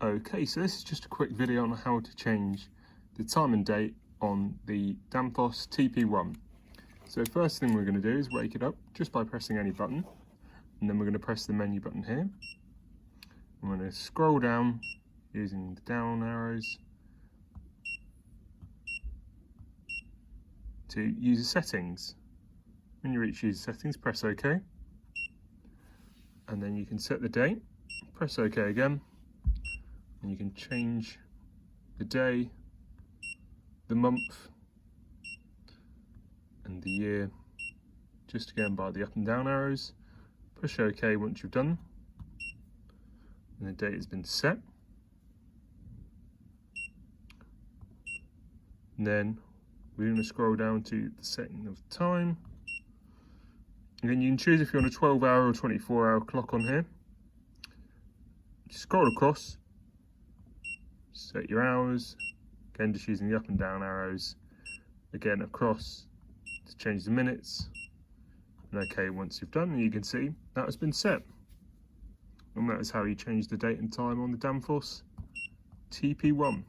Okay, so this is just a quick video on how to change the time and date on the Danfoss TPOne. So first thing we're going to do is wake it up just by pressing any button, and then we're going to press the menu button here. I'm going to scroll down using the down arrows to user settings. When you reach user settings, press OK, and then you can set the date, press OK again, and you can change the day, the month and the year just again by the up and down arrows. Push OK once you've done and the date has been set. And then we're going to scroll down to the setting of time, and then you can choose if you want a 12-hour or 24-hour clock on here. Just scroll across, set your hours, again just using the up and down arrows, again across to change the minutes, and OK once you've done, and you can see that has been set. And that is how you change the date and time on the Danfoss TPOne.